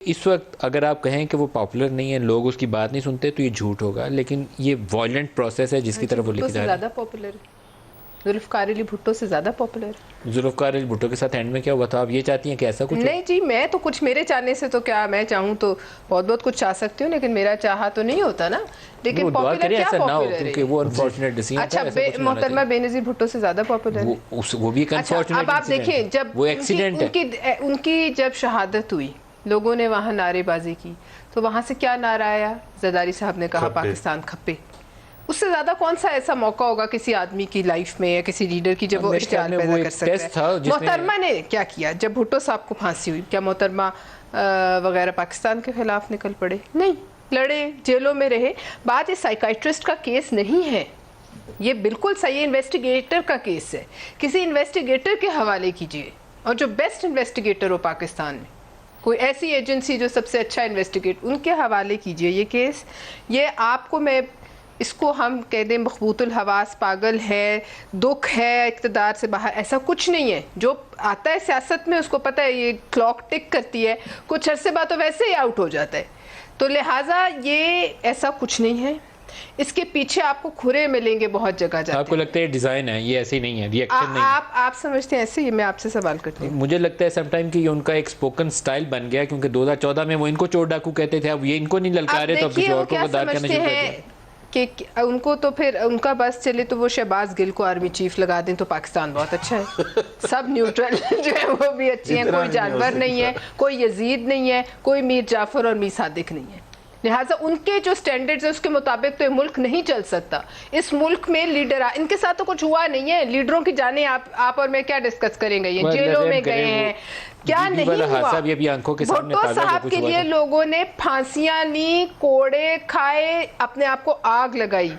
इस वक्त अगर आप कहें कि वो पॉपुलर नहीं है, लोग उसकी बात नहीं सुनते, तो ये झूठ होगा, लेकिन ये वायलेंट प्रोसेस है जिसकी तरफ वो लेके जा रहे हैं। ज़्यादा पॉपुलर है, जुल्फ़िकार अली भुट्टो से ज़्यादा पॉपुलर है। जुल्फ़िकार अली भुट्टो के साथ एंड में क्या हुआ था? आप ये चाहती हैं कि ऐसा कुछ हो? नहीं जी, मैं तो कुछ, मेरे चाहने से तो क्या, मैं चाहूँ तो बहुत बहुत कुछ चाह सकती हूँ, लेकिन मेरा चाहा तो नहीं होता ना। लेकिन पॉपुलर क्या पॉपुलर है, क्योंकि वो अनफॉर्चुनेट डिसीजन था। अच्छा, मोहतरमा बेनज़ीर भुट्टो से ज़्यादा पॉपुलर है वो भी एक अनफॉर्चुनेट। अब आप देखिए, जब वो एक्सीडेंट है। उनकी जब शहादत हुई, लोगों ने वहाँ नारेबाजी की, तो वहाँ से क्या नारा आया? जरदारी साहब ने कहा पाकिस्तान खप्पे। उससे ज्यादा कौन सा ऐसा मौका होगा किसी आदमी की लाइफ में या किसी लीडर की, जब वो इश्तिहार पैदा कर सकता है? मोहतरमा ने क्या किया जब भुट्टो साहब को फांसी हुई? क्या मोहतरमा वगैरह पाकिस्तान के खिलाफ निकल पड़े? नहीं, लड़े, जेलों में रहे। बात ये साइकाइट्रिस्ट का केस नहीं है, ये बिल्कुल सही इन्वेस्टिगेटर का केस है। किसी इन्वेस्टिगेटर के हवाले कीजिए, और जो बेस्ट इन्वेस्टिगेटर हो पाकिस्तान में, कोई ऐसी एजेंसी जो सबसे अच्छा इन्वेस्टिगेट, उनके हवाले कीजिए ये केस। ये आपको, मैं इसको हम कह दें मखबूतुल हवास, पागल है, दुख है इक़्तिदार से बाहर, ऐसा कुछ नहीं है। जो आता है सियासत में उसको पता है ये क्लॉक टिक करती है, कुछ अरसे बाद तो वैसे ही आउट हो जाता है। तो लिहाजा ये ऐसा कुछ नहीं है, इसके पीछे आपको खुरे मिलेंगे बहुत जगह जाते। आपको लगता है डिजाइन है, ये ऐसे ही नहीं है, रिएक्शन नहीं? आप समझते हैं ऐसे? ये मैं आपसे सवाल करती हूँ। मुझे लगता है समटाइम कि ये उनका एक स्पोकन स्टाइल बन गया, क्योंकि 2014 में वो इनको चोर डाकू कहते थे, अब ये इनको नहीं ललका रहे, तो किसी और को गद्दार कहना शुरू कर दिया कि उनको तो फिर उनका बस चले तो वो शहबाज गिल को आर्मी चीफ लगा दें तो पाकिस्तान बहुत अच्छा है। सब न्यूट्रल जो है वो भी अच्छे हैं, कोई जानवर नहीं है, कोई यजीद नहीं है, कोई मीर जाफर और मीर सादिक नहीं है। लिहाजा उनके जो स्टैंडर्ड्स है उसके मुताबिक तो ये मुल्क नहीं चल सकता। इस मुल्क में लीडर, इनके साथ तो कुछ हुआ नहीं है, लीडरों की जाने आप और मैं क्या डिस्कस करेंगे? ये जेलों में गए हैं, क्या नहीं हुआ? भुट्टो साहब के लिए लोगों ने फांसियां ली, कोड़े खाए, अपने आप को आग लगाई।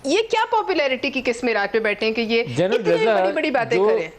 ये क्या पॉपुलैरिटी की किस में रात पे बैठे हैं कि ये इतनी बड़ी बड़ी बातें करें?